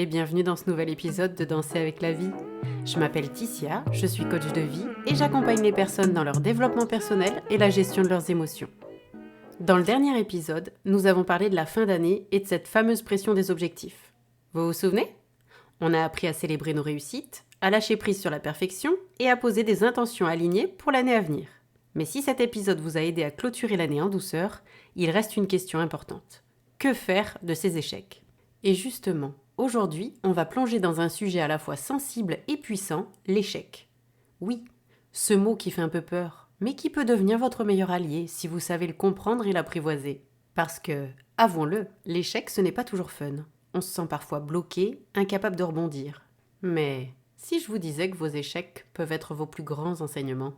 et bienvenue dans ce nouvel épisode de Danser avec la vie. Je m'appelle Ticia, je suis coach de vie et j'accompagne les personnes dans leur développement personnel et la gestion de leurs émotions. Dans le dernier épisode, nous avons parlé de la fin d'année et de cette fameuse pression des objectifs. Vous vous souvenez ? On a appris à célébrer nos réussites, à lâcher prise sur la perfection et à poser des intentions alignées pour l'année à venir. Mais si cet épisode vous a aidé à clôturer l'année en douceur, il reste une question importante. Que faire de ces échecs ? Et justement, aujourd'hui, on va plonger dans un sujet à la fois sensible et puissant, l'échec. Oui, ce mot qui fait un peu peur, mais qui peut devenir votre meilleur allié si vous savez le comprendre et l'apprivoiser. Parce que, avouons-le, l'échec ce n'est pas toujours fun. On se sent parfois bloqué, incapable de rebondir. Mais si je vous disais que vos échecs peuvent être vos plus grands enseignements,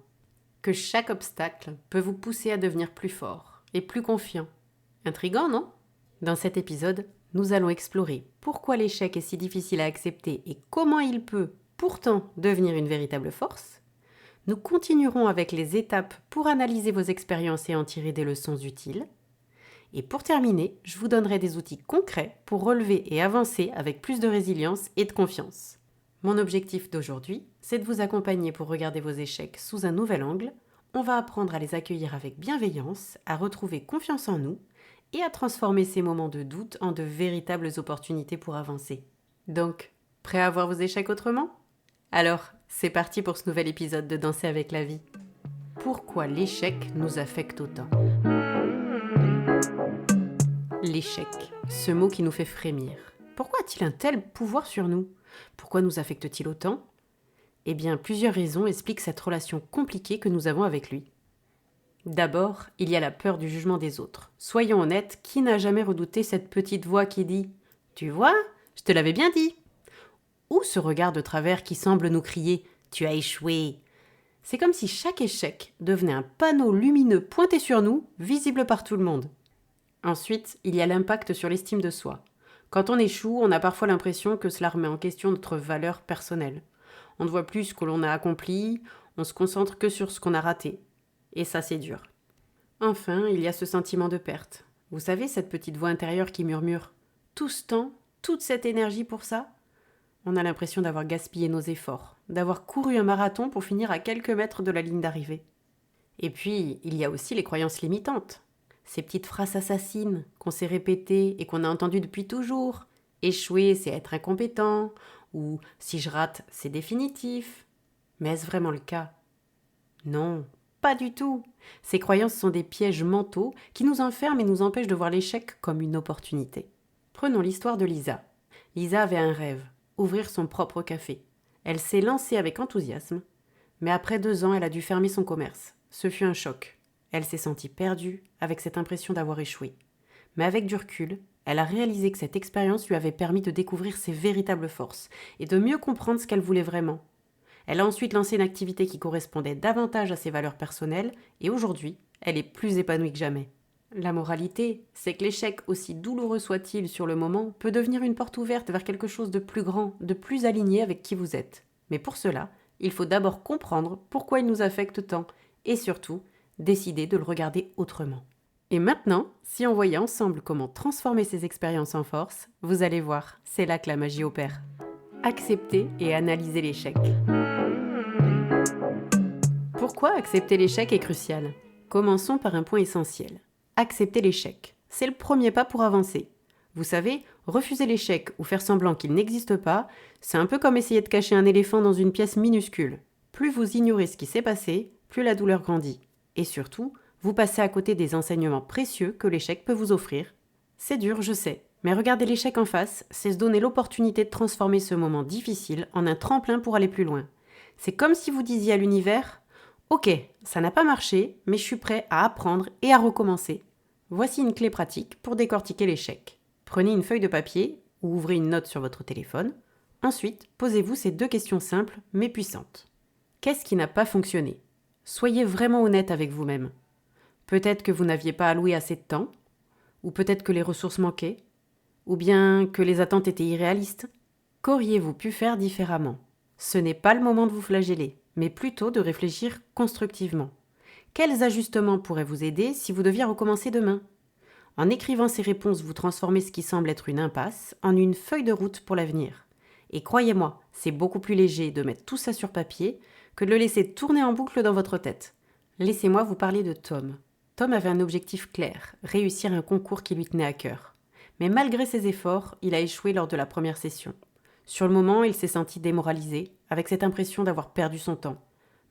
que chaque obstacle peut vous pousser à devenir plus fort et plus confiant. Intriguant, non ? Dans cet épisode, nous allons explorer pourquoi l'échec est si difficile à accepter et comment il peut, pourtant, devenir une véritable force. Nous continuerons avec les étapes pour analyser vos expériences et en tirer des leçons utiles. Et pour terminer, je vous donnerai des outils concrets pour relever et avancer avec plus de résilience et de confiance. Mon objectif d'aujourd'hui, c'est de vous accompagner pour regarder vos échecs sous un nouvel angle. On va apprendre à les accueillir avec bienveillance, à retrouver confiance en nous et à transformer ces moments de doute en de véritables opportunités pour avancer. Donc, prêt à voir vos échecs autrement ? Alors, c'est parti pour ce nouvel épisode de Danser avec la vie. Pourquoi l'échec nous affecte autant ? L'échec, ce mot qui nous fait frémir. Pourquoi a-t-il un tel pouvoir sur nous ? Pourquoi nous affecte-t-il autant ? Eh bien, plusieurs raisons expliquent cette relation compliquée que nous avons avec lui. D'abord, il y a la peur du jugement des autres. Soyons honnêtes, qui n'a jamais redouté cette petite voix qui dit « Tu vois, je te l'avais bien dit !» Ou ce regard de travers qui semble nous crier « Tu as échoué !» C'est comme si chaque échec devenait un panneau lumineux pointé sur nous, visible par tout le monde. Ensuite, il y a l'impact sur l'estime de soi. Quand on échoue, on a parfois l'impression que cela remet en question notre valeur personnelle. On ne voit plus ce que l'on a accompli, on se concentre que sur ce qu'on a raté. Et ça, c'est dur. Enfin, il y a ce sentiment de perte. Vous savez, cette petite voix intérieure qui murmure « Tout ce temps, toute cette énergie pour ça ?» On a l'impression d'avoir gaspillé nos efforts, d'avoir couru un marathon pour finir à quelques mètres de la ligne d'arrivée. Et puis, il y a aussi les croyances limitantes. Ces petites phrases assassines qu'on s'est répétées et qu'on a entendues depuis toujours. Échouer, c'est être incompétent. Ou si je rate, c'est définitif. Mais est-ce vraiment le cas ? Non, pas du tout. Ces croyances sont des pièges mentaux qui nous enferment et nous empêchent de voir l'échec comme une opportunité. Prenons l'histoire de Lisa. Lisa avait un rêve, ouvrir son propre café. Elle s'est lancée avec enthousiasme, mais après 2 ans, elle a dû fermer son commerce. Ce fut un choc. Elle s'est sentie perdue, avec cette impression d'avoir échoué. Mais avec du recul, elle a réalisé que cette expérience lui avait permis de découvrir ses véritables forces et de mieux comprendre ce qu'elle voulait vraiment. Elle a ensuite lancé une activité qui correspondait davantage à ses valeurs personnelles et aujourd'hui, elle est plus épanouie que jamais. La moralité, c'est que l'échec, aussi douloureux soit-il sur le moment, peut devenir une porte ouverte vers quelque chose de plus grand, de plus aligné avec qui vous êtes. Mais pour cela, il faut d'abord comprendre pourquoi il nous affecte tant et surtout, décider de le regarder autrement. Et maintenant, si on voyait ensemble comment transformer ces expériences en force, vous allez voir, c'est là que la magie opère. Accepter et analyser l'échec. Pourquoi accepter l'échec est crucial ? Commençons par un point essentiel. Accepter l'échec. C'est le premier pas pour avancer. Vous savez, refuser l'échec ou faire semblant qu'il n'existe pas, c'est un peu comme essayer de cacher un éléphant dans une pièce minuscule. Plus vous ignorez ce qui s'est passé, plus la douleur grandit. Et surtout, vous passez à côté des enseignements précieux que l'échec peut vous offrir. C'est dur, je sais, mais regarder l'échec en face, c'est se donner l'opportunité de transformer ce moment difficile en un tremplin pour aller plus loin. C'est comme si vous disiez à l'univers « Ok, ça n'a pas marché, mais je suis prêt à apprendre et à recommencer. » Voici une clé pratique pour décortiquer l'échec. Prenez une feuille de papier ou ouvrez une note sur votre téléphone. Ensuite, posez-vous ces 2 questions simples mais puissantes. Qu'est-ce qui n'a pas fonctionné ? Soyez vraiment honnête avec vous-même. Peut-être que vous n'aviez pas alloué assez de temps, ou peut-être que les ressources manquaient, ou bien que les attentes étaient irréalistes. Qu'auriez-vous pu faire différemment ? Ce n'est pas le moment de vous flageller, mais plutôt de réfléchir constructivement. Quels ajustements pourraient vous aider si vous deviez recommencer demain ? En écrivant ces réponses, vous transformez ce qui semble être une impasse en une feuille de route pour l'avenir. Et croyez-moi, c'est beaucoup plus léger de mettre tout ça sur papier que de le laisser tourner en boucle dans votre tête. Laissez-moi vous parler de Tom. Tom avait un objectif clair, réussir un concours qui lui tenait à cœur. Mais malgré ses efforts, il a échoué lors de la première session. Sur le moment, il s'est senti démoralisé, avec cette impression d'avoir perdu son temps.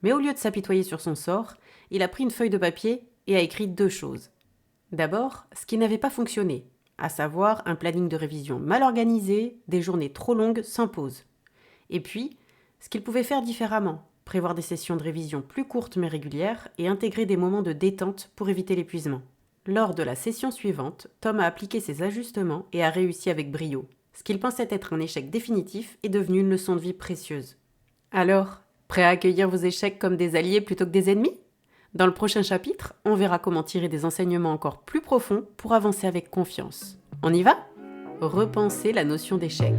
Mais au lieu de s'apitoyer sur son sort, il a pris une feuille de papier et a écrit 2 choses. D'abord, ce qui n'avait pas fonctionné, à savoir un planning de révision mal organisé, des journées trop longues sans pause. Et puis, ce qu'il pouvait faire différemment, prévoir des sessions de révision plus courtes mais régulières et intégrer des moments de détente pour éviter l'épuisement. Lors de la session suivante, Tom a appliqué ses ajustements et a réussi avec brio. Ce qu'il pensait être un échec définitif est devenu une leçon de vie précieuse. Alors, prêt à accueillir vos échecs comme des alliés plutôt que des ennemis ? Dans le prochain chapitre, on verra comment tirer des enseignements encore plus profonds pour avancer avec confiance. On y va ? Repensez la notion d'échec.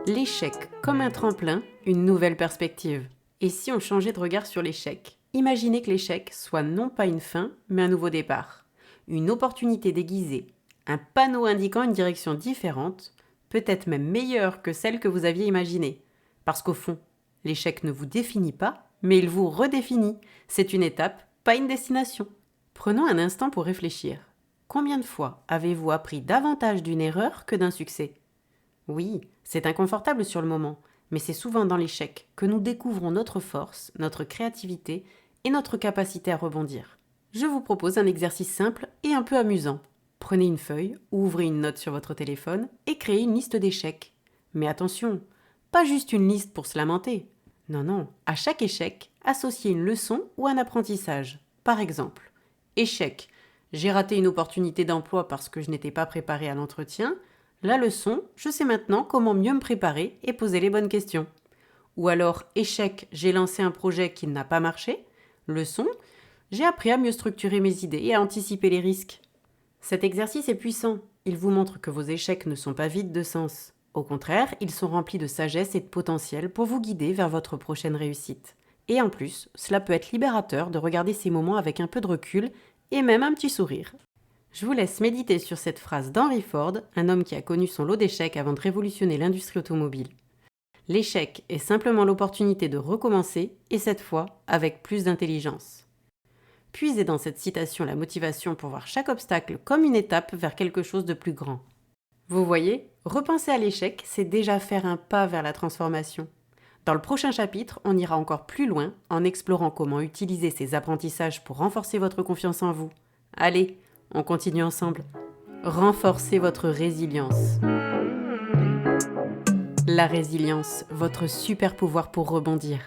L'échec comme un tremplin, une nouvelle perspective. Et si on changeait de regard sur l'échec ? Imaginez que l'échec soit non pas une fin, mais un nouveau départ. Une opportunité déguisée. Un panneau indiquant une direction différente, peut-être même meilleure que celle que vous aviez imaginée. Parce qu'au fond, l'échec ne vous définit pas, mais il vous redéfinit. C'est une étape, pas une destination. Prenons un instant pour réfléchir. Combien de fois avez-vous appris davantage d'une erreur que d'un succès ? Oui, c'est inconfortable sur le moment, mais c'est souvent dans l'échec que nous découvrons notre force, notre créativité et notre capacité à rebondir. Je vous propose un exercice simple et un peu amusant. Prenez une feuille ou ouvrez une note sur votre téléphone et créez une liste d'échecs. Mais attention, pas juste une liste pour se lamenter. Non, non, à chaque échec, associez une leçon ou un apprentissage. Par exemple, échec. J'ai raté une opportunité d'emploi parce que je n'étais pas préparé à l'entretien. La leçon, je sais maintenant comment mieux me préparer et poser les bonnes questions. Ou alors, échec, j'ai lancé un projet qui n'a pas marché. Leçon, j'ai appris à mieux structurer mes idées et à anticiper les risques. Cet exercice est puissant. Il vous montre que vos échecs ne sont pas vides de sens. Au contraire, ils sont remplis de sagesse et de potentiel pour vous guider vers votre prochaine réussite. Et en plus, cela peut être libérateur de regarder ces moments avec un peu de recul et même un petit sourire. Je vous laisse méditer sur cette phrase d'Henry Ford, un homme qui a connu son lot d'échecs avant de révolutionner l'industrie automobile. L'échec est simplement l'opportunité de recommencer, et cette fois avec plus d'intelligence. Puisez dans cette citation la motivation pour voir chaque obstacle comme une étape vers quelque chose de plus grand. Vous voyez, repenser à l'échec, c'est déjà faire un pas vers la transformation. Dans le prochain chapitre, on ira encore plus loin en explorant comment utiliser ces apprentissages pour renforcer votre confiance en vous. Allez, on continue ensemble. Renforcez votre résilience. La résilience, votre super pouvoir pour rebondir.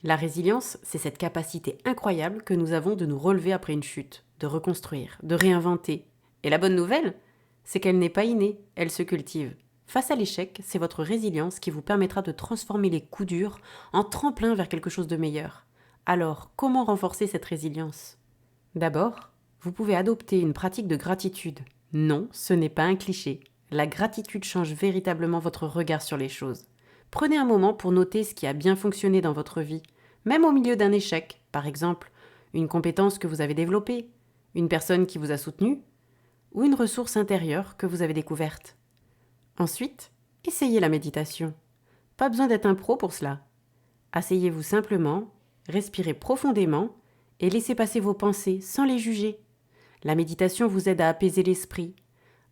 La résilience, c'est cette capacité incroyable que nous avons de nous relever après une chute, de reconstruire, de réinventer. Et la bonne nouvelle, c'est qu'elle n'est pas innée, elle se cultive. Face à l'échec, c'est votre résilience qui vous permettra de transformer les coups durs en tremplin vers quelque chose de meilleur. Alors, comment renforcer cette résilience ? D'abord, vous pouvez adopter une pratique de gratitude. Non, ce n'est pas un cliché. La gratitude change véritablement votre regard sur les choses. Prenez un moment pour noter ce qui a bien fonctionné dans votre vie, même au milieu d'un échec, par exemple, une compétence que vous avez développée, une personne qui vous a soutenu, ou une ressource intérieure que vous avez découverte. Ensuite, essayez la méditation. Pas besoin d'être un pro pour cela. Asseyez-vous simplement, respirez profondément et laissez passer vos pensées sans les juger. La méditation vous aide à apaiser l'esprit,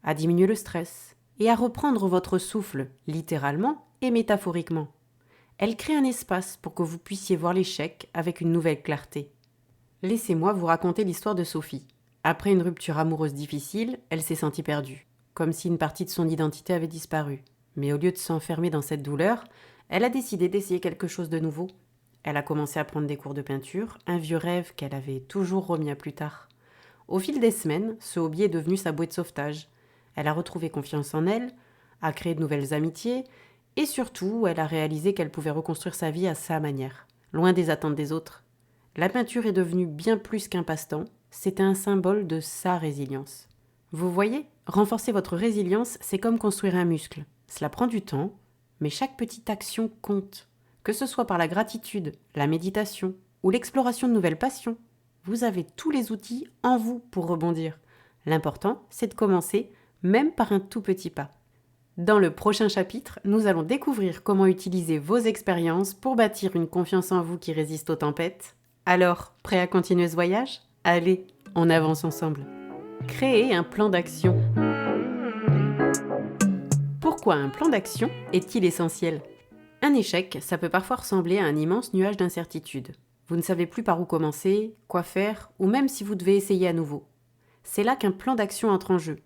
à diminuer le stress et à reprendre votre souffle, littéralement et métaphoriquement. Elle crée un espace pour que vous puissiez voir l'échec avec une nouvelle clarté. Laissez-moi vous raconter l'histoire de Sophie. Après une rupture amoureuse difficile, elle s'est sentie perdue, comme si une partie de son identité avait disparu. Mais au lieu de s'enfermer dans cette douleur, elle a décidé d'essayer quelque chose de nouveau. Elle a commencé à prendre des cours de peinture, un vieux rêve qu'elle avait toujours remis à plus tard. Au fil des semaines, ce hobby est devenu sa bouée de sauvetage. Elle a retrouvé confiance en elle, a créé de nouvelles amitiés, et surtout, elle a réalisé qu'elle pouvait reconstruire sa vie à sa manière, loin des attentes des autres. La peinture est devenue bien plus qu'un passe-temps, c'est un symbole de sa résilience. Vous voyez, renforcer votre résilience, c'est comme construire un muscle. Cela prend du temps, mais chaque petite action compte, que ce soit par la gratitude, la méditation ou l'exploration de nouvelles passions. Vous avez tous les outils en vous pour rebondir. L'important, c'est de commencer, même par un tout petit pas. Dans le prochain chapitre, nous allons découvrir comment utiliser vos expériences pour bâtir une confiance en vous qui résiste aux tempêtes. Alors, prêt à continuer ce voyage ? Allez, on avance ensemble. Créer un plan d'action. Pourquoi un plan d'action est-il essentiel ? Un échec, ça peut parfois ressembler à un immense nuage d'incertitude. Vous ne savez plus par où commencer, quoi faire, ou même si vous devez essayer à nouveau. C'est là qu'un plan d'action entre en jeu.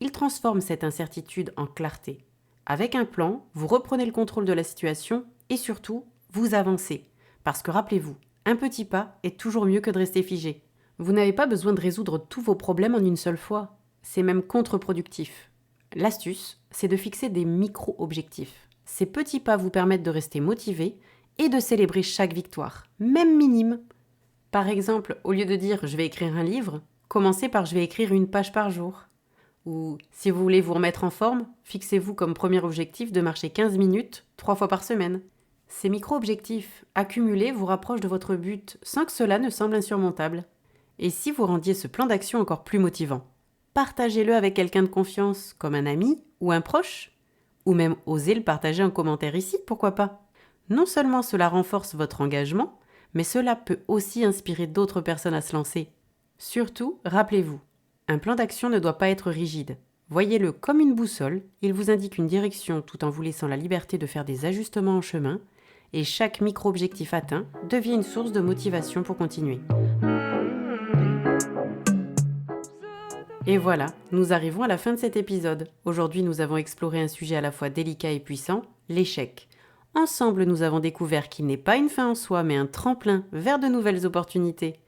Il transforme cette incertitude en clarté. Avec un plan, vous reprenez le contrôle de la situation et surtout, vous avancez. Parce que rappelez-vous, un petit pas est toujours mieux que de rester figé. Vous n'avez pas besoin de résoudre tous vos problèmes en une seule fois. C'est même contre-productif. L'astuce, c'est de fixer des micro-objectifs. Ces petits pas vous permettent de rester motivé et de célébrer chaque victoire, même minime. Par exemple, au lieu de dire « je vais écrire un livre », commencez par « je vais écrire une page par jour ». Ou si vous voulez vous remettre en forme, fixez-vous comme premier objectif de marcher 15 minutes, 3 fois par semaine. Ces micro-objectifs accumulés vous rapprochent de votre but sans que cela ne semble insurmontable. Et si vous rendiez ce plan d'action encore plus motivant ? Partagez-le avec quelqu'un de confiance, comme un ami ou un proche. Ou même osez le partager en commentaire ici, pourquoi pas ? Non seulement cela renforce votre engagement, mais cela peut aussi inspirer d'autres personnes à se lancer. Surtout, rappelez-vous, un plan d'action ne doit pas être rigide. Voyez-le comme une boussole, il vous indique une direction tout en vous laissant la liberté de faire des ajustements en chemin, et chaque micro-objectif atteint devient une source de motivation pour continuer. Et voilà, nous arrivons à la fin de cet épisode. Aujourd'hui, nous avons exploré un sujet à la fois délicat et puissant, l'échec. Ensemble, nous avons découvert qu'il n'est pas une fin en soi, mais un tremplin vers de nouvelles opportunités.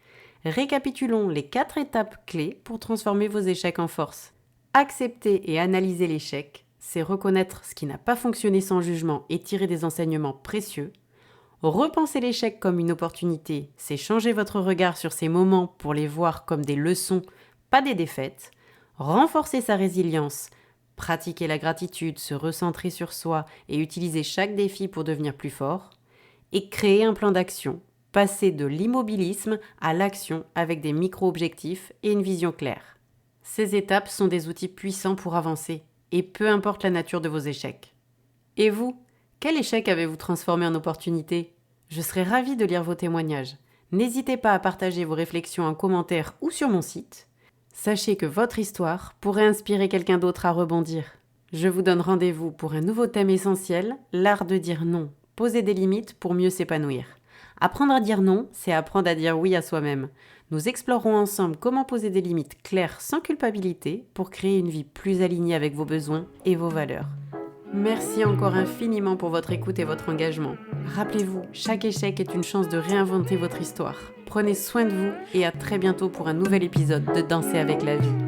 Récapitulons les 4 étapes clés pour transformer vos échecs en force. Accepter et analyser l'échec, c'est reconnaître ce qui n'a pas fonctionné sans jugement et tirer des enseignements précieux. Repenser l'échec comme une opportunité, c'est changer votre regard sur ces moments pour les voir comme des leçons, pas des défaites. Renforcer sa résilience, pratiquer la gratitude, se recentrer sur soi et utiliser chaque défi pour devenir plus fort. Et créer un plan d'action. Passer de l'immobilisme à l'action avec des micro-objectifs et une vision claire. Ces étapes sont des outils puissants pour avancer, et peu importe la nature de vos échecs. Et vous, quel échec avez-vous transformé en opportunité ? Je serais ravie de lire vos témoignages. N'hésitez pas à partager vos réflexions en commentaire ou sur mon site. Sachez que votre histoire pourrait inspirer quelqu'un d'autre à rebondir. Je vous donne rendez-vous pour un nouveau thème essentiel, l'art de dire non. Poser des limites pour mieux s'épanouir. Apprendre à dire non, c'est apprendre à dire oui à soi-même. Nous explorerons ensemble comment poser des limites claires sans culpabilité pour créer une vie plus alignée avec vos besoins et vos valeurs. Merci encore infiniment pour votre écoute et votre engagement. Rappelez-vous, chaque échec est une chance de réinventer votre histoire. Prenez soin de vous et à très bientôt pour un nouvel épisode de Danser avec la vie.